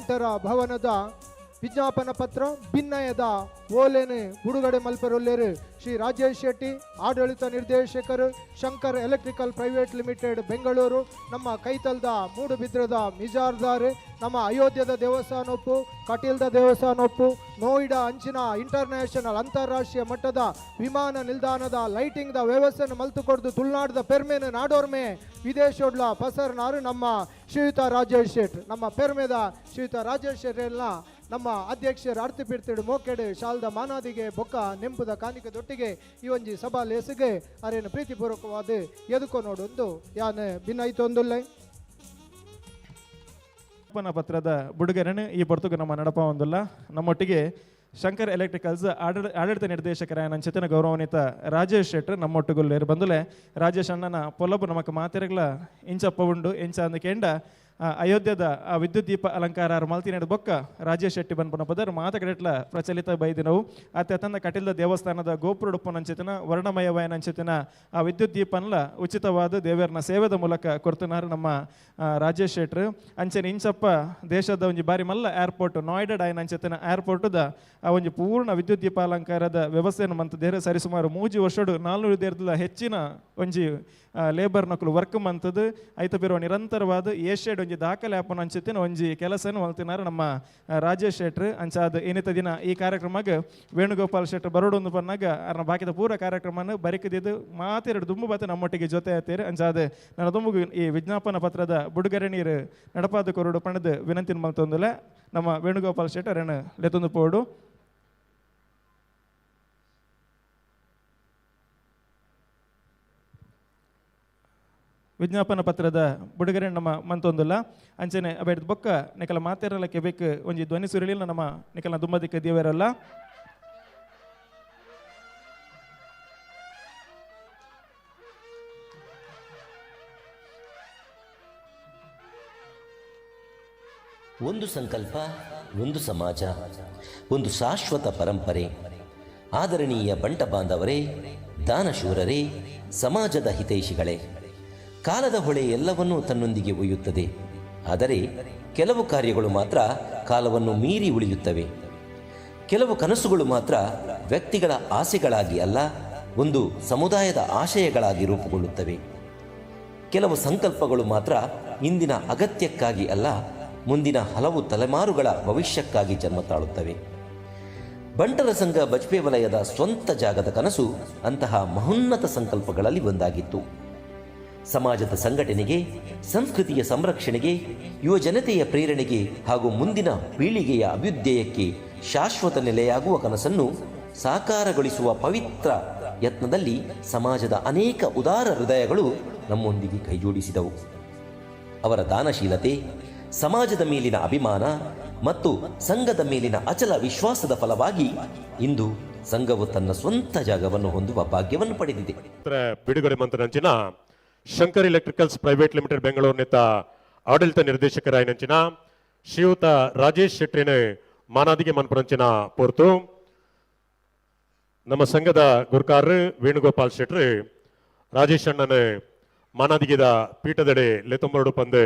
ಬಂಟರ ಭವನದ ವಿಜ್ಞಾಪನ ಪತ್ರ ಭಿನ್ನಯದ ಓಲೆನೆ ಬಿಡುಗಡೆ ಮಲ್ಪರೊಲ್ಲೇರು ಶ್ರೀ ರಾಜೇಶ್ ಶೆಟ್ಟಿ ಆಡಳಿತ ನಿರ್ದೇಶಕರು Shankar electrical private limited Bengaluru. ನಮ್ಮ ಕೈತಲ್ದ ಮೂಡುಬಿದ್ರದ ಮಿಜಾರ್ದಾರ್, ನಮ್ಮ ಅಯೋಧ್ಯದ ದೇವಸ್ಥಾನೊಪ್ಪು, ಕಟೀಲ್ದ ದೇವಸ್ಥಾನೊಪ್ಪು, ನೋಯ್ಡಾ ಅಂಚಿನ ಇಂಟರ್ನ್ಯಾಷನಲ್ ಅಂತಾರಾಷ್ಟ್ರೀಯ ಮಟ್ಟದ ವಿಮಾನ ನಿಲ್ದಾಣದ ಲೈಟಿಂಗ್ ದ ವ್ಯವಸ್ಥೆಯನ್ನು ಮಲ್ತುಕೊಡ್ದು ತುಳುನಾಡದ ಪೆರ್ಮೆನ ನಾಡೋರ್ಮೆ ವಿದೇಶೋಡ್ಲ ಪಸರ್ನಾರು ನಮ್ಮ ಶ್ರೀಯುತ ರಾಜೇಶ್ ಶೆಟ್. ನಮ್ಮ ಪೆರ್ಮೆದ ಶ್ರೀಯುತ ರಾಜೇಶ್ ಶೆಟ್ರೆಲ್ಲ ನಮ್ಮ ಅಧ್ಯಕ್ಷರು ಅರ್ಥ ಪಿಡ್ತಿಡು ಮೋಕೆಡು ಶಾಲ್ದ ಮಾನಾದಿಗೆ ಬೊಕ್ಕ ನೆಂಪುದ ಕಾಣಿಕದೊಟ್ಟಿಗೆ ಈ ಒಂಜಿ ಸಭಾ ಲೇಸಿಗೆ ಅರೇನು ಪ್ರೀತಿಪೂರ್ವಕವಾದ ಎದುಕೋ ನೋಡೊಂದು ಯಾನ್ ಭಿನ್ನೈತೊಂದುಲ್ಲೈ ಪತ್ರದ ಬುಡುಗರೆನು ಈ ಪೊರ್ತುಗು ನಮ್ಮ ನಡಪ ಒಂದುಲ್ಲ. ನಮ್ಮೊಟ್ಟಿಗೆ ಶಂಕರ್ ಎಲೆಕ್ಟ್ರಿಕಲ್ಸ್ ಆಡಳಿತ ನಿರ್ದೇಶಕರ ನಂಚಿನ ಗೌರವಾನ್ವಿತ ರಾಜೇಶ್ ಶೆಟ್ರ್ ನಮ್ಮೊಟ್ಟಿಗೊಲ್ಲೇರು ಬಂದುಲೆ. ರಾಜೇಶ್ ಅಣ್ಣನ ಪೊಲಬು ನಮಕ್ ಮಾತೆರೆಗಳ ಇಂಚಪ್ಪ ಉಂಡು ಎಂಚ ಅಂದಕೆಂಡ ಅಯೋಧ್ಯದ ಆ ವಿದ್ಯುತ್ ದೀಪ ಅಲಂಕಾರ ಮಲ್ತಿನೇಡು ಬೊಕ್ಕ ರಾಜೇಶ್ ಶೆಟ್ಟಿ ಬಂದ್ಪನ ಪದರ್ ಮಾತಕಡೆಟ್ಲ ಪ್ರಚಲಿತ ಬೈದಿನವು ಅತ್ತೆ ತಂದ ಕಟೀಲ್ದ ದೇವಸ್ಥಾನದ ಗೋಪುರ ಉಪ್ಪನಂಚಿತಿನ ವರ್ಣಮಯವಯನಂಚಿತಿನ ಆ ವಿದ್ಯುತ್ ದೀಪನ್ಲ ಉಚಿತವಾದ ದೇವರನ ಸೇವೆದ ಮೂಲಕ ಕೊಡ್ತಿನಾರು ನಮ್ಮ ರಾಜೇಶ್ ಶೆಟ್ರ್. ಅಂಚೆನ ಇಂಚಪ್ಪ ದೇಶದ ಒಂಜಿ ಬಾರಿ ಮಲ್ಲ ಏರ್ಪೋರ್ಟ್ ನೋಯ್ಡಾ ಡೈನಂಚಿತಿನ ಏರ್ಪೋರ್ಟ್ದ ಆ ಒಂಜಿ ಪೂರ್ಣ ವಿದ್ಯುತ್ ದೀಪ ಅಲಂಕಾರದ ವ್ಯವಸ್ಥೆಯನ್ನು ಮಂತದೇರು ಸರಿಸುಮಾರು 3 ವರ್ಷಡು 400 ದೇರ್ದ ಹೆಚ್ಚಿನ ಒಂಜಿ ಲೇಬರ್ ನಕಲು ವರ್ಕ್ ಮಂತದ್ದು ಐತ ಬಿರುವ ನಿರಂತರವಾದ ಏಷ್ಯಾಡ್ ಒಂಜಿ ದಾಖಲೆ ಆಪನ ಅಂಚಿತ್ತಿನ ಒಂಜಿ ಕೆಲಸನ ಮಲ್ತಿನಾರು ನಮ್ಮ ರಾಜೇಶ್ ಶೆಟ್ರ್. ಅಂಚಾದ ಏನಿತ ದಿನ ಈ ಕಾರ್ಯಕ್ರಮಕ್ಕೆ ವೇಣುಗೋಪಾಲ್ ಶೆಟ್ರ್ ಬರೋಡೊಂದು ಬಂದಾಗ ಅರ್ನ ಬಾಕಿದ ಪೂರ ಕಾರ್ಯಕ್ರಮನ ಬರಿಕದಿದ್ದು ಮಾತೆರಡು ದುಂಬು ಬಾತ ನಮ್ಮೊಟ್ಟಿಗೆ ಜೊತೆ ಆಯ್ತೀರಿ. ಅಂಚಾದ ನನ್ನ ದುಂಬುಗು ಈ ವಿಜ್ಞಾಪನ ಪತ್ರದ ಬುಡುಗರೆ ನೀರು ನಡಪಾದ ಕೊರಡು ಪಣದು ವಿನಂತಿನ ಮಲ್ತೊಂದುಲೆ ನಮ್ಮ ವೇಣುಗೋಪಾಲ್ ಶೆಟ್ರ್ ಅರೇನು ಲೆತ್ತೊಂದು ಪೋಡು. ವಿಜ್ಞಾಪನ ಪತ್ರದ ಬುಡುಗರೆ ನಮ್ಮ ಮಂತೊಂದುಲ್ಲ ಅಂಚನೆ ಅಬೇಡ್ ಬೊಕ್ಕ ನಿಕಲ ಮಾತೆರಲ್ಲ ಕೆಬೇಕು ಒಂಜಿ ಧ್ವನಿ ಸುರುಳಿಲ್ಲ ನಮ್ಮ ನಿಕಲ್ನ ದುಮ್ಮದಿಕ್ಕ ದೇವರಲ್ಲ. ಒಂದು ಸಂಕಲ್ಪ, ಒಂದು ಸಮಾಜ, ಒಂದು ಶಾಶ್ವತ ಪರಂಪರೆ. ಆದರಣೀಯ ಬಂಟ ಬಾಂಧವರೇ, ದಾನಶೂರರೇ, ಸಮಾಜದ ಹಿತೈಷಿಗಳೇ, ಕಾಲದ ಹೊಳೆ ಎಲ್ಲವನ್ನೂ ತನ್ನೊಂದಿಗೆ ಒಯ್ಯುತ್ತದೆ. ಆದರೆ ಕೆಲವು ಕಾರ್ಯಗಳು ಮಾತ್ರ ಕಾಲವನ್ನು ಮೀರಿ ಉಳಿಯುತ್ತವೆ. ಕೆಲವು ಕನಸುಗಳು ಮಾತ್ರ ವ್ಯಕ್ತಿಗಳ ಆಸೆಗಳಾಗಿ ಅಲ್ಲ, ಒಂದು ಸಮುದಾಯದ ಆಶಯಗಳಾಗಿ ರೂಪುಗೊಳ್ಳುತ್ತವೆ. ಕೆಲವು ಸಂಕಲ್ಪಗಳು ಮಾತ್ರ ಇಂದಿನ ಅಗತ್ಯಕ್ಕಾಗಿ ಅಲ್ಲ, ಮುಂದಿನ ಹಲವು ತಲೆಮಾರುಗಳ ಭವಿಷ್ಯಕ್ಕಾಗಿ ಜನ್ಮ ತಾಳುತ್ತವೆ. ಬಂಟರ ಸಂಘ ಬಜ್ಪೆ ವಲಯದ ಸ್ವಂತ ಜಾಗದ ಕನಸು ಅಂತಹ ಮಹೋನ್ನತ ಸಂಕಲ್ಪಗಳಲ್ಲಿ ಒಂದಾಗಿತ್ತು. ಸಮಾಜದ ಸಂಘಟನೆಗೆ, ಸಂಸ್ಕೃತಿಯ ಸಂರಕ್ಷಣೆಗೆ, ಯುವ ಜನತೆಯ ಪ್ರೇರಣೆಗೆ ಹಾಗೂ ಮುಂದಿನ ಪೀಳಿಗೆಯ ಅಭ್ಯುದಯಕ್ಕೆ ಶಾಶ್ವತ ನೆಲೆಯಾಗುವ ಕನಸನ್ನು ಸಾಕಾರಗೊಳಿಸುವ ಪವಿತ್ರ ಯತ್ನದಲ್ಲಿ ಸಮಾಜದ ಅನೇಕ ಉದಾರ ಹೃದಯಗಳು ನಮ್ಮೊಂದಿಗೆ ಕೈಜೋಡಿಸಿದವು. ಅವರ ದಾನಶೀಲತೆ, ಸಮಾಜದ ಮೇಲಿನ ಅಭಿಮಾನ ಮತ್ತು ಸಂಘದ ಮೇಲಿನ ಅಚಲ ವಿಶ್ವಾಸದ ಫಲವಾಗಿ ಇಂದು ಸಂಘವು ತನ್ನ ಸ್ವಂತ ಜಾಗವನ್ನು ಹೊಂದುವ ಭಾಗ್ಯವನ್ನು ಪಡೆದಿದೆ. ಬಿಡುಗಡೆ ಮಂತ್ರಂಚಿನ ಶಂಕರ್ ಎಲೆಕ್ಟ್ರಿಕಲ್ಸ್ ಪ್ರೈವೇಟ್ ಲಿಮಿಟೆಡ್ ಬೆಂಗಳೂರಿನಿಂದ ಆಡಳಿತ ನಿರ್ದೇಶಕರಾಯಿನಂಚಿನ ಶ್ರೀಯುತ ರಾಜೇಶ್ ಶೆಟ್ರಿನ ಮಾನಾದಿಗೆ ಮನ್ಪರಂಚಿನ ಪೊರ್ತು ನಮ್ಮ ಸಂಘದ ಗುರುಕಾರರು ವೇಣುಗೋಪಾಲ್ ಶೆಟ್ರು ರಾಜೇಶ್ ಅಣ್ಣನ ಮಾನಾದಿಗೆದ ಪೀಠದಡೆ ಲೆತೊಂಬರಡು ಪಂದು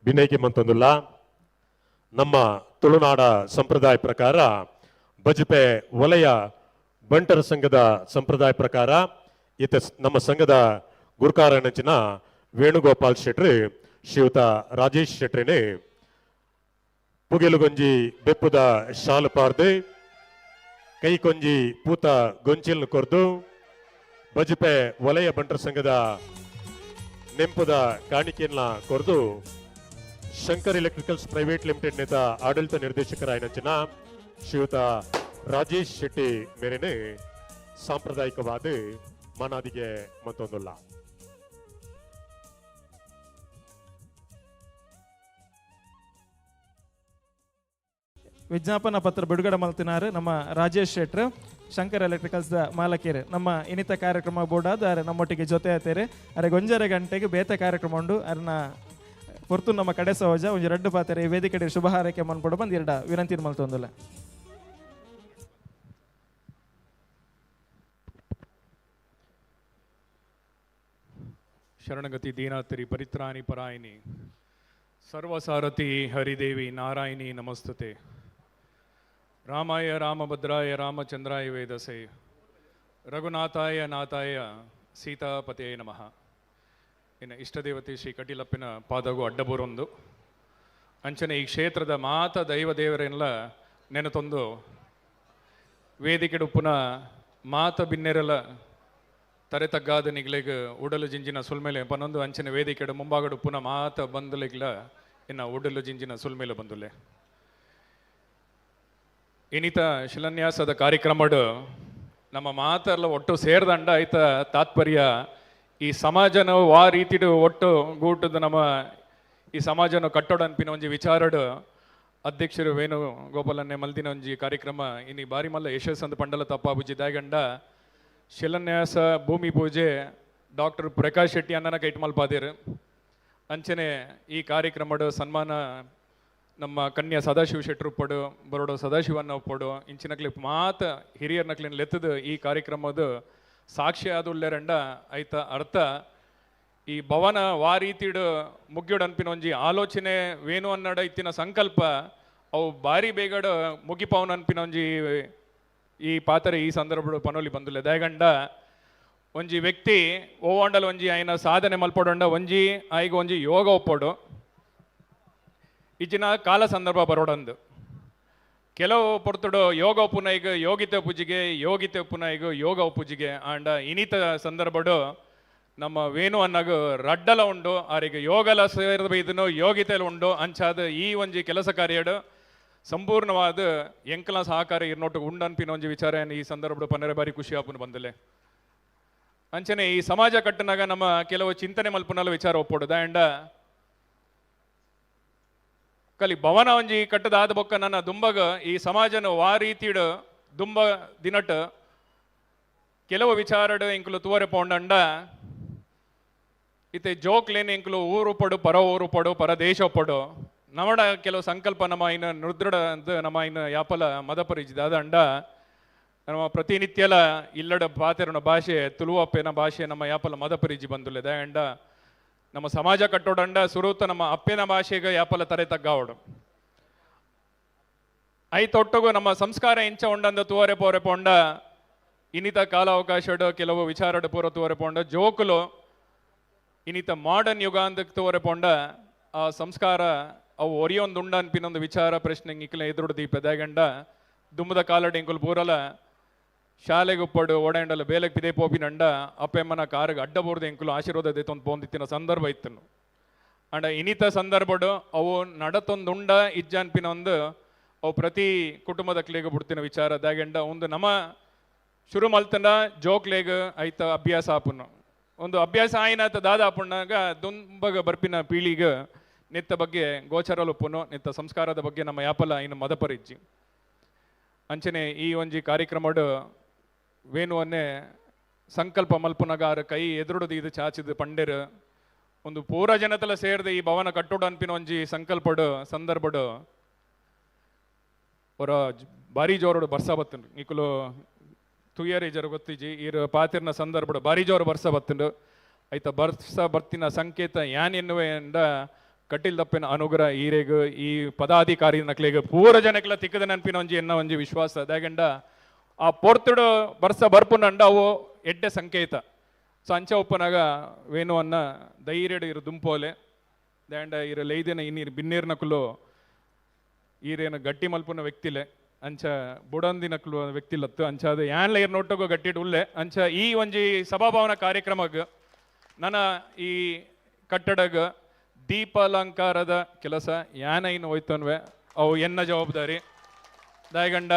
ಭಿನ್ನೈಕೆ ಮಂತೊಂದುಲ್ಲ. ನಮ್ಮ ತುಳುನಾಡ ಸಂಪ್ರದಾಯ ಪ್ರಕಾರ ಬಜ್ಪೆ ವಲಯ ಬಂಟರ ಸಂಘದ ಸಂಪ್ರದಾಯ ಪ್ರಕಾರ ಈತ ನಮ್ಮ ಸಂಘದ ಗುರುಕಾರನಂಚಿನ ವೇಣುಗೋಪಾಲ್ ಶೆಟ್ರು ಶ್ರೀಯುತ ರಾಜೇಶ್ ಶೆಟ್ರಿನೇ ಪುಗೆಲುಗೊಂಜಿ ಬೆಪ್ಪುದ ಶಾಲು ಪಾರ್ದು ಕೈ ಕೊಂಜಿ ಪೂತ ಗೊಂಚಿಲ್ನು ಕೊರ್ದು ಬಜ್ಪೆ ವಲಯ ಬಂಟರ ಸಂಘದ ನೆಂಪುದ ಕಾಣಿಕೆಯನ್ನ ಕೊರ್ದು ಶಂಕರ್ ಎಲೆಕ್ಟ್ರಿಕಲ್ಸ್ ಪ್ರೈವೇಟ್ ಲಿಮಿಟೆಡ್ ನೇತ ಆಡಳಿತ ನಿರ್ದೇಶಕರಾಯಿನಂಚಿನ ಶ್ರೀಯುತ ರಾಜೇಶ್ ಶೆಟ್ಟಿ ಮೇರೆನೆ ಸಾಂಪ್ರದಾಯಿಕವಾದ ಮನಾದಿಗೆ ಮಂತೊಂದುಲ್ಲ. ವಿಜ್ಞಾಪನ ಪತ್ರ ಬಿಡುಗಡೆ ಮಲ್ತಿನಾರು ನಮ್ಮ ರಾಜೇಶ್ ಶೆಟ್ರ್ ಶಂಕರ್ ಎಲೆಕ್ಟ್ರಿಕಲ್ಸ್ ಮಾಲಕೇರು. ನಮ್ಮ ಇನಿತ ಕಾರ್ಯಕ್ರಮ ಬೋರ್ಡಾದ ನಮ್ಮೊಟ್ಟಿಗೆ ಜೊತೆ ಆತೇರಿ ಅರೆ ಗೊಂಜರೆ ಗಂಟೆಗೆ ಬೇತೆ ಕಾರ್ಯಕ್ರಮ ಉಂಡು ಅರ್ನ ಹೊರ್ತು ನಮ್ಮ ಕಡೆ ಸಹಜ ಒಂಜಿ ರಡ್ಡು ಪಾತೆರೆ ಈ ವೇದಿಕೆ ಶುಭ ಹಾರೈಕೆ ಮನ್ಪಡು ಬಂದು ಎರಡ ವಿನಂತಿ ಮಲ್ತೊಂದುಲ್ಲ. ಶರಣಗತಿ ದೀನಾತರಿ ಪರಿತ್ರಾಣಿ ಪರಾಯಿನಿ ಸರ್ವಸಾರಥಿ ಹರಿದೇವಿ ನಾರಾಯಣಿ ನಮಸ್ತುತೆ. ರಾಮಾಯ ರಾಮಭದ್ರಾಯ ರಾಮಚಂದ್ರಾಯ ವೇದಸೆ ರಘುನಾಥಾಯ ನಾಥಾಯ ಸೀತಾಪತೇ ನಮಃ. ಇನ್ನು ಇಷ್ಟದೇವತೆ ಶ್ರೀ ಕಟೀಲಪ್ಪನ ಪಾದಗೂ ಅಡ್ಡಬೂರೊಂದು ಅಂಚನೆ ಈ ಕ್ಷೇತ್ರದ ಮಾತ ದೈವ ದೇವರೆಲ್ಲ ನೆನತೊಂದು ವೇದಿಕೆ ಉಪ್ಪುನ ಮಾತ ಬಿನ್ನೆರಲ ತರೆತಗ್ಗಾದ ನಿಗ್ಲೆಗ್ ಉಡಲು ಜಿಂಜಿನ ಸುಲ್ಮೇಲೆ ಪನ್ನೊಂದು ಅಂಚನೆ ವೇದಿಕೆಡು ಮುಂಭಾಗಡು ಪುನಃ ಮಾತ ಬಂದಲಿಗ್ಲ ಇನ್ನ ಉಡಲು ಜಿಂಜಿನ ಸುಲ್ಮೇಲೆ ಬಂದುಲೆ ಇನಿತ ಶಿಲಾನ್ಯಾಸದ ಕಾರ್ಯಕ್ರಮಡು ನಮ್ಮ ಮಾತೆಲ್ಲ ಒಟ್ಟು ಸೇರ್ದಂಡ ಆಯ್ತ ತಾತ್ಪರ್ಯ ಈ ಸಮಾಜನ ವಾ ರೀತಿಡು ಒಟ್ಟು ಗೂಟದ ನಮ್ಮ ಈ ಸಮಾಜನ ಕಟ್ಟೋಡ ಅನ್ಪಿನ ಒಂಜಿ ವಿಚಾರಡು ಅಧ್ಯಕ್ಷರು ವೇಣು ಗೋಪಾಲನ್ನೇ ಮಲ್ದಿನ ಒಂಜಿ ಕಾರ್ಯಕ್ರಮ ಇನ್ನು ಬಾರಿ ಮಲ್ಲ ಯಶಸ್ಸಂದು ಪಂಡಲ ತಪ್ಪಾಬುಜಿ ದಾಯಗಂಡ ಶಿಲಾನ್ಯಾಸ ಭೂಮಿ ಪೂಜೆ ಡಾಕ್ಟರ್ ಪ್ರಕಾಶ್ ಶೆಟ್ಟಿ ಅನ್ನನ ಕೈಟ್ ಮಲ್ಪಾದೇರು ಅಂಚನೆ ಈ ಕಾರ್ಯಕ್ರಮಡು ಸನ್ಮಾನ ನಮ್ಮ ಕನ್ಯಾ ಸದಾಶಿವ ಶೆಟ್ಟರು ಉಪ್ಪಡು ಬರೋಡು ಸದಾಶಿವನ್ನ ಉಪ್ಪಡು ಇಂಚಿನಕ್ಲಿ ಮಾತ ಹಿರಿಯರ್ನಕ್ಲಿನ ಲೆತ್ತದು ಈ ಕಾರ್ಯಕ್ರಮದ ಸಾಕ್ಷಿ ಆದುಲ್ಲೆರಂಡ ಆಯ್ತ ಅರ್ಥ ಈ ಭವನ ವಾ ರೀತಿಡು ಮುಗ್ಯೋಡು ಅನ್ಪಿನ ಒಂಜಿ ಆಲೋಚನೆ ವೇಣು ಅನ್ನಡ ಇತ್ತಿನ ಸಂಕಲ್ಪ ಅವು ಬಾರಿ ಬೇಗಡ ಮುಗಿಪವನ್ ಅನ್ಪಿನ ಒಂಜಿ ಈ ಪಾತ್ರೆ ಈ ಸಂದರ್ಭ ಪನೋಲಿ ಬಂದುಲೆ ದಯಗಂಡ ಒಂಜಿ ವ್ಯಕ್ತಿ ಓವಂಡಲ್ ಒಂಜಿ ಆಯ್ನ ಸಾಧನೆ ಮಲ್ಪಡೊಂಡ ಒಂಜಿ ಆಯ್ಗ ಒಂಜಿ ಯೋಗ ಒಪ್ಪೋಡು ಇಚ್ಚಿನ ಕಾಲ ಸಂದರ್ಭ ಬರೋಡಂದು ಕೆಲವು ಪೊರ್ತುಡು ಯೋಗ ಒಪ್ಪುನ ಈಗ ಯೋಗಿತೆ ಪೂಜೆಗೆ ಯೋಗಿತೆ ಒಪ್ಪುನ ಈಗ ಯೋಗ ಪೂಜೆಗೆ ಆಂಡ ಇನಿತ ಸಂದರ್ಭಡು ನಮ್ಮ ವೇಣು ಅನ್ನಗ ರಡ್ಡಲ ಉಂಡು ಆರಿಗೆ ಯೋಗಲ ಸೇರಿದ ಬೈದನು ಯೋಗಿತೆಲು ಉಂಡು ಅಂಚಾದ ಈ ಒಂಜಿ ಕೆಲಸ ಕಾರ್ಯಡು ಸಂಪೂರ್ಣವಾದ ಎಂಕಲ ಸಹಕಾರ ಇರ್ನೊಟ್ಟು ಉಂಡನ್ಪಿನ ಒಂಜಿ ವಿಚಾರ ಈ ಸಂದರ್ಭ ಪನ್ನರೆ ಬಾರಿ ಖುಷಿ ಆಪುನ ಬಂದಲೆ ಅಂಚನೆ ಈ ಸಮಾಜ ಕಟ್ಟನಾಗ ನಮ್ಮ ಕೆಲವು ಚಿಂತನೆ ಮಲ್ಪನಲ್ಲ ವಿಚಾರ ಒಪ್ಪೋಡು ದಾಂಡ ಕಲಿ ಭವನ ಒಂಜಿ ಕಟ್ಟದಾದ ಬೊಕ್ಕ ನನ್ನ ದುಂಬಗ ಈ ಸಮಾಜನ ವಾ ರೀತಿಡು ದುಂಬ ದಿನಟ್ ಕೆಲವು ವಿಚಾರಡು ಇಂಕಲು ತೂವರೆ ಪೋಂಡಂಡ ಇತ್ತೆ ಜೋಕ್ಲೇನು ಇಂಕಲು ಊರು ಪಡು ಪರ ಊರು ಪಡು ಪರ ದೇಶ ಪಡು ನಮಡ ಕೆಲವು ಸಂಕಲ್ಪ ನಮ್ಮ ಇನ್ನು ನೃದೃಢ ಅಂತ ನಮ್ಮ ಇನ್ನು ಯಾಪಲ ಮದಪರಿಚಿದ ಅದಂಡ ನಮ್ಮ ಪ್ರತಿನಿತ್ಯಲ ಇಲ್ಲಡ ಪಾತೆರನ ಭಾಷೆ ತುಳುವಪ್ಪೆನ ಭಾಷೆ ನಮ್ಮ ಯಾಪಲ ಮದಪರಿಜಿ ಬಂದುಲೆದ ಅಂಡ ನಮ್ಮ ಸಮಾಜ ಕಟ್ಟೋಡಂಡ ಸುರೂತ ನಮ್ಮ ಅಪ್ಪೆನ ಭಾಷೆಗೆ ಯಾಪಲ ತರೆ ತಗ್ಗಾವಡು ಐತೊಟ್ಟಗು ನಮ್ಮ ಸಂಸ್ಕಾರ ಇಂಚ ಉಂಡಂದ ತೂವರೆ ಪೋರೆ ಪೋಂಡ ಇನಿತ ಕಾಲಾವಕಾಶಡು ಕೆಲವು ವಿಚಾರಡು ಪೂರ ತೂವರೆ ಪೋಂಡ ಜೋಕುಲು ಇನಿತ ಮಾಡರ್ನ್ ಯುಗ ಅಂದಕ್ಕೆ ತೂವರೆ ಪೋಂಡ ಆ ಸಂಸ್ಕಾರ ಅವು ಒರಿಯೊಂದು ಉಂಡ ಅನ್ಪಿನೊಂದು ವಿಚಾರ ಪ್ರಶ್ನೆ ಇಕ್ಕಲ ಎದುರು ದೀಪ ದಯಗಂಡ ದುಮ್ಮದ ಕಾಲಡಿ ಇಂಕುಲು ಪೂರಲ ಶಾಲೆಗೆ ಉಪ್ಪಡು ಓಡಾಂಡಲ ಬೇಲೆಗೆ ಪಿದೆ ಪೋಪಿನಂಡ ಅಪ್ಪೆಮ್ಮನ ಕಾರಿಗೆ ಅಡ್ಡ ಬೋರ್ದು ಇಂಕುಲು ಆಶೀರ್ವಾದ ದೇತೊಂದು ಪೋಂದಿತ್ತಿನ ಸಂದರ್ಭ ಇತ್ತನು ಅಂಡ ಇನಿತ ಸಂದರ್ಭಡು ಅವು ನಡತೊಂದು ಉಂಡ ಇಜ್ಜ ಅನ್ಪಿನ ಒಂದು ಅವು ಪ್ರತಿ ಕುಟುಂಬದ ಕ್ಲೇಗ ಬಿಡ್ತಿನ ವಿಚಾರ ದಯಗಂಡ ಒಂದು ನಮ್ಮ ಶುರು ಮಲ್ತನ ಜೋಕ್ಲೇಗ ಐತ ಅಭ್ಯಾಸ ಆಪುನು ಒಂದು ಅಭ್ಯಾಸ ಆಯ್ನಾತ ದಾದ ಆಪುಣ್ಣಾಗ ದುಂಬಗ ಬರ್ಪಿನ ಪೀಳಿಗೆ ನಿತ್ತ ಬಗ್ಗೆ ಗೋಚರಲುಪ್ಪುನು ನಿತ್ತ ಸಂಸ್ಕಾರದ ಬಗ್ಗೆ ನಮ್ಮ ಯಾಪಲ ಇನ್ನು ಮದಪರಿಜ್ಜಿ ಅಂಚನೆ ಈ ಒಂಜಿ ಕಾರ್ಯಕ್ರಮಡು ವೇಣುವನ್ನೇ ಸಂಕಲ್ಪ ಮಲ್ಪುನಗಾರ ಕೈ ಎದುರುಡು ಇದು ಚಾಚಿದ ಪಂಡೆರು ಒಂದು ಪೂರ ಜನತೆಲ್ಲ ಸೇರಿದ ಈ ಭವನ ಕಟ್ಟೋಡು ಅನ್ಪಿನ ಒಂಜಿ ಸಂಕಲ್ಪಡು ಸಂದರ್ಭಡು ಅವರ ಬಾರಿ ಜೋರೋಡು ಬರ್ಸ ಬತ್ತುಂಡು ನಿಕುಲು ತುಯ್ಯರಿ ಜರ ಗೊತ್ತಿಜಿ ಈರು ಪಾತಿರ್ನ ಸಂದರ್ಭಡು ಬಾರಿ ಜೋರು ಬರ್ಸ ಬತ್ತುಂಡು ಐತ ಬರ್ಸ ಬರ್ತಿನ ಸಂಕೇತ ಯಾನ್ ಎನ್ನುವೆ ಎಂದ ಕಟ್ಟಿಲ್ದಪ್ಪನ ಅನುಗ್ರಹ ಈರೆಗು ಈ ಪದಾಧಿಕಾರಿ ನಕ್ಲೆಗ ಪೂರ ಜನಕ್ಕೆಲ್ಲ ತಿಕ್ಕದ ನೆನಪಿನ ಒಂಜಿ ಎನ್ನ ಒಂಜಿ ವಿಶ್ವಾಸ ಅದಾಗಂಡ ಆ ಪೊರ್ತುಡು ಬರ್ಸ ಬರ್ಪುನಂಡ ಅವು ಎಡ್ಡೆ ಸಂಕೇತ ಸೊ ಅಂಚ ಒಪ್ಪನಾಗ ವೇಣುವನ್ನ ಧೈರ್ಯಡು ಇರು ದುಂಪೋಲೆ ದಾಂಡ ಇರ ಲೈದಿನ ಇನ್ನೀರು ಬಿನ್ನೀರ್ನಕುಲು ಈರೇನು ಗಟ್ಟಿ ಮಲ್ಪುನ ವ್ಯಕ್ತಿಲೆ ಅಂಚ ಬುಡಂದಿನಕ್ಲು ವ್ಯಕ್ತಿಲತ್ತು ಅಂಚಾದ ಯಾನ್ಲ ಇರ್ ನೋಟಗೋ ಗಟ್ಟಿಡು ಉಲ್ಲೆ ಅಂಚ ಈ ಒಂಜಿ ಸಭಾಭವನ ಕಾರ್ಯಕ್ರಮಗ ನನ್ನ ಈ ಕಟ್ಟಡಗ ದೀಪಾಲಂಕಾರದ ಕೆಲಸ ಯಾನ ಇನ್ನು ಹೋಯ್ತನ್ವೆ ಅವು ಎನ್ನ ಜವಾಬ್ದಾರಿ ದಯಗಂಡ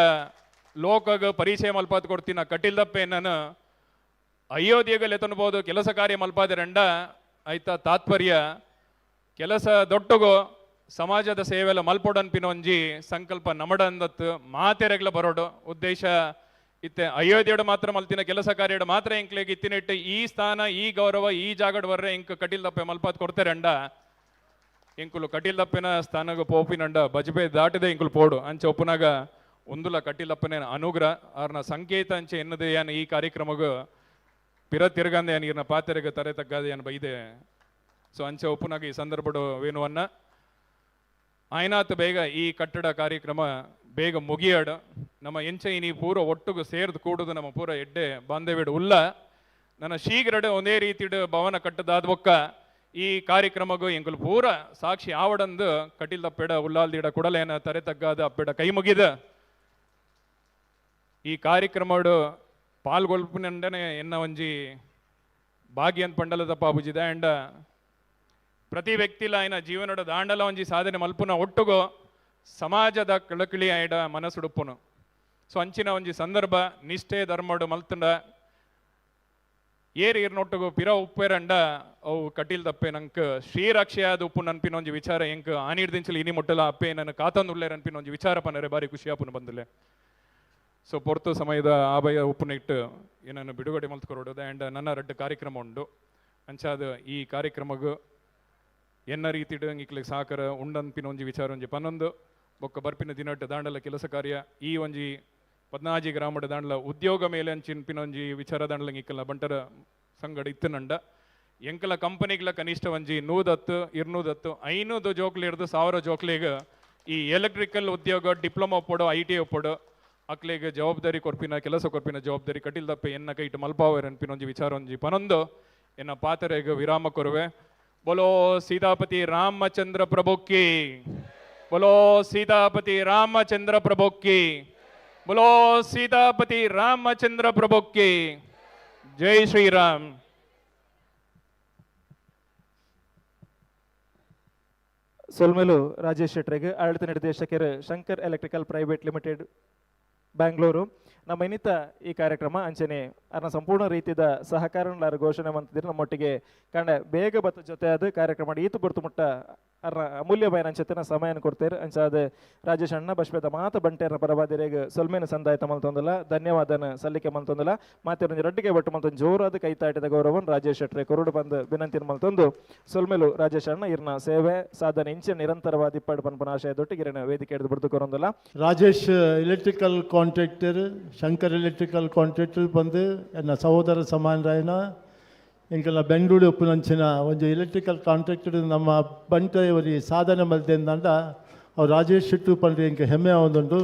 ಲೋಕಗ ಪರಿಚಯ ಮಲ್ಪಾತ್ ಕೊಡ್ತೀನಿ ಕಟ್ಟಿಲ್ದಪ್ಪೆ ನಾನು ಅಯೋಧ್ಯೆಗೆ ಎತ್ತನ್ಬೋದು ಕೆಲಸ ಕಾರ್ಯ ಮಲ್ಪಾದಿರಂಡ ಆಯ್ತಾ ತಾತ್ಪರ್ಯ ಕೆಲಸ ದೊಟ್ಟಗೋ ಸಮಾಜದ ಸೇವೆಲ್ಲ ಮಲ್ಪೊಡನ್ಪಿನ ಒಂಜಿ ಸಂಕಲ್ಪ ನಮಡಂದತ್ತು ಮಾತೆರೆಗ್ಲ ಬರೋಡು ಉದ್ದೇಶ ಇತ್ತೆ ಅಯೋಧ್ಯೆಡು ಮಾತ್ರ ಮಲ್ತಿನ ಕೆಲಸ ಕಾರ್ಯಡು ಮಾತ್ರ ಇಂಕ್ಲೆಗೆ ಇತ್ತಿನಿಟ್ಟು ಈ ಸ್ಥಾನ ಈ ಗೌರವ ಈ ಜಾಗಡ್ ಬರ್ರೆ ಇಂಕ್ ಕಟಿಲ್ದಪ್ಪೆ ಮಲ್ಪಾತ್ ಕೊಡ್ತಾರಂಡ ಇಂಕುಲು ಕಟಿಲ್ದಪ್ಪನ ಸ್ಥಾನಗ ಪೋಪಿನಂಡ ಬಜಬೆ ದಾಟಿದೆ ಇಂಕುಲು ಪೋಡು ಅಂಚೆ ಒಪ್ಪನಾಗ ಒಂದುಲ ಕಟಿಲಪ್ಪನ ಅನುಗ್ರಹ ಅವ್ರನ್ನ ಸಂಕೇತ ಅಂಚೆ ಎನ್ನದೆ ಏನ್ ಈ ಕಾರ್ಯಕ್ರಮಗ ಪಿರ ತಿರ್ಗಂದೆ ಏನ್ ಪಾತೆರೆಗೆ ತರೆ ತಗ್ಗದೆ ಏನ್ ಬೈದೆ ಸೊ ಅಂಚೆ ಒಪ್ಪನಾಗ ಈ ಸಂದರ್ಭಡು ವೇಣುವನ್ನ ಆಯ್ನಾತ್ ಬೇಗ ಈ ಕಟ್ಟಡ ಕಾರ್ಯಕ್ರಮ ಬೇಗ ಮುಗಿಯಾಡ ನಮ್ಮ ಎಂಚ ಇನಿ ಪೂರ ಒಟ್ಟಿಗೆ ಸೇರ್ದು ಕೂಡುದು ನಮ್ಮ ಪೂರ ಎಡ್ಡೆ ಬಾಂಧವ್ಯಡು ಉಲ್ಲ ನನ್ನ ಶೀಘ್ರಡ್ ಒಂದೇ ರೀತಿಡ್ ಭವನ ಕಟ್ಟದಾದ ಬೊಕ್ಕ ಈ ಕಾರ್ಯಕ್ರಮಗೂ ಎಂಕುಲು ಪೂರ ಸಾಕ್ಷಿ ಆವಡಂದು ಕಟೀಲ್ ಅಪ್ಪೆಡ ಉಲ್ಲಾಲ್ದಿಡ ಕುಡಲೇನ ತರೆ ತಗ್ಗಾದ ಅಪ್ಪೆಡ ಕೈ ಮುಗಿದ ಈ ಕಾರ್ಯಕ್ರಮಡು ಪಾಲ್ಗೊಳ್ಪುನಂಡನೆ ಎನ್ನ ಒಂಜಿ ಭಾಗ್ಯ ಅಂತ ಪಂಡಲದ ಪಾಬುಜಿದ ಅಂಡ ಪ್ರತಿ ವ್ಯಕ್ತಿಲ ಆಯ್ನ ಜೀವನದ ದಾಂಡಲ ಒಂಜಿ ಸಾಧನೆ ಮಲ್ಪುನ ಒಟ್ಟುಗೋ ಸಮಾಜದ ಕಳಕಳಿ ಆಯ್ಡ ಮನಸ್ಸುಡುಪ್ಪುನು ಸೊ ಅಂಚಿನ ಒಂಜಿ ಸಂದರ್ಭ ನಿಷ್ಠೆ ಧರ್ಮಡು ಮಲ್ತಂಡ ಏರ್ ಇರ್ನೊಟ್ಟುಗು ಪಿರ ಉಪ್ಪೇರಂಡ ಅವು ಕಟೀಲ್ ತಪ್ಪೆ ನಂಗೆ ಶ್ರೀರಕ್ಷೆಯಾದ ಉಪ್ಪು ನನ್ಪಿನ ಒಂಜಿ ವಿಚಾರ ಎಂಕ್ ಆನಿಡ್ದಿಂಚಲು ಇನಿ ಮುಟ್ಟಲ ಅಪ್ಪೆ ನನ್ನ ಕಾತಂದುಲ್ಲೇರ್ ಅನ್ಪಿನ ಒಂಜಿ ವಿಚಾರ ಪನ್ನರೆ ಬಾರಿ ಖುಷಿಯಾಪುನ ಬಂದಿಲ್ಲ ಸೊ ಪೊರ್ತು ಸಮಯದ ಆಬಯ ಉಪ್ಪುನ ಇಟ್ಟು ಏನನ್ನು ಬಿಡುಗಡೆ ಮಲ್ತ್ಕೊರೋಡದು ಆ್ಯಂಡ್ ನನ್ನ ರಡ್ಡು ಕಾರ್ಯಕ್ರಮ ಉಂಡು ಅಂಚಾದ ಈ ಕಾರ್ಯಕ್ರಮಗೂ ಎನ್ನ ರೀತಿಡ್ ಇಕ್ಲಿಗೆ ಸಾಕರ ಉಂಡನ್ಪಿನ ಒಂಜಿ ವಿಚಾರ ಒಂಜಿ ಪನ್ನೊಂದು ಬೊಕ್ಕ ಬರ್ಪಿನ ದಿನಟ್ಟು ದಾಂಡಲ ಕೆಲಸ ಕಾರ್ಯ ಈ ಒಂಜಿ 14 ಗ್ರಾಮದ ದಾಂಡಲ ಉದ್ಯೋಗ ಮೇಲೆ ಅಂಚಿನ್ಪಿನ ಒಂಜಿ ವಿಚಾರ ದಾಂಡಲ ಇಕ್ಕಲ ಬಂಟರ ಸಂಗಡ ಇತ್ತನಂಡ ಎಂಕಲ ಕಂಪನಿಗಳ ಕನಿಷ್ಠ ಒಂಜಿ 110 200 500 ಜೋಕ್ಲಿ ಹಿಡಿದು 1000 ಜೋಕ್ಲಿಗೆ ಈ ಎಲೆಕ್ಟ್ರಿಕಲ್ ಉದ್ಯೋಗ ಡಿಪ್ಲೊಮಾ ಒಪ್ಪೋಡು ITI ಒಪ್ಪೋಡು ಅಕ್ಲಿಗೆ ಜವಾಬ್ದಾರಿ ಕೊರ್ಪಿನ ಕೆಲಸ ಕೊರ್ಪಿನ ಜವಾಬ್ದಾರಿ ಕಟೀಲ್ ದಪ್ಪೆ ಎನ್ನ ಕೈಟ್ ಮಲ್ಪಾವರ್ ಅನ್ಪಿನ ಒಂಜಿ ವಿಚಾರ ಒಂಜಿ ಪನೊಂದು ಎನ್ನ ಪಾತರೆಗೆ ವಿರಾಮ ಕೊರುವೆ बोलो सीतापति रामचंद्र प्रभु की बोलो सीतापति रामचंद्र प्रभु की बोलो सीतापति रामचंद्र प्रभु की जय श्री राम ಸೊಲ್ಮೆಲು ರಾಜೇಶ್ ಶೆಟ್ರಿಗೆ ಆಡಳಿತ ನಿರ್ದೇಶಕರು Shankar electrical private limited Bangalore ನಮ್ಮ ಇನ್ನಿತ ಈ ಕಾರ್ಯಕ್ರಮ ಅಂಚನೆ ಅನ್ನ ಸಂಪೂರ್ಣ ರೀತಿಯ ಸಹಕಾರ ಘೋಷಣೆ ಮಂತಿದ್ರೆ ನಮ್ಮೊಟ್ಟಿಗೆ ಕಂಡ ಬೇಗ ಬತ್ತ ಜೊತೆ ಅದು ಕಾರ್ಯಕ್ರಮ ಈತು ಬರ್ತು ಮುಟ್ಟ ಅರ್ನ ಅಮೂಲ್ಯమైన ಅಂಚೆತನ ಸಮಯನ ಕೊಡ್ತೇರು ಅಂಚಾದ ರಾಜೇಶ್ ಅಣ್ಣ ಬಶ್ಪೇದ ಮಾತ ಬಂಟೇರ ಪರಬಾದಿರೆಗೆ ಸೊಲ್ಮೇನ ಸಂದಾಯತ ಮಲ್ತೊಂದಲ್ಲ ಧನ್ಯವಾದನ ಸಲ್ಲಿಕೆ ಮಲ್ತೊಂದಲ್ಲ ಮಾತಿರ ರೊಟ್ಟಿಗೆ ಬಟ್ಟು ಮಲ್ತೊಂದು ಜೋರಾದ ಕೈತಾಟಿದ ಗೌರವನ್ ರಾಜೇಶ್ ಶೆಟ್ರೆ ಕೊರುಡು ಬಂದು ವಿನಂತಿನ ಮಲ್ತೊಂದು ಸೊಲ್ಮೇಲು ರಾಜೇಶ್ ಅಣ್ಣ ಇರ್ನ ಸೇವೆ ಸಾಧನೆ ಇಂಚೆ ನಿರಂತರವಾದ ಇಪ್ಪಡು ಪನ್ಪನ ಆಶಯದೊಟ್ಟಿಗೆ ಇರನ ವೇದಿಕೆ ಹಿಡಿದು ಬಿಡ್ತು ಕೊರೊಂದಲ್ಲ Rajesh electrical contractor Shankar electrical contractor ಬಂದು ಎನ್ನ ಸಹೋದರ ಸಮಾನರಾಯನ ಇಂಕಲ್ಲ ಬೆಂಗಳೂರು ಉಪ್ಪುನಂಚಿನ ಒಂದು ಎಲೆಕ್ಟ್ರಿಕಲ್ ಕಾಂಟ್ರಾಕ್ಟರ್ ನಮ್ಮ ಬಂಟ ಇವರಿ ಸಾಧನೆ ಮಲ್ತೇಂದಂಡ ಅವ್ರು ರಾಜೇಶ್ ಶೆಟ್ಟು ಪಂಡ್ರೆ ಇಂಕ ಹೆಮ್ಮೆ ಆವೊಂದುಂಡು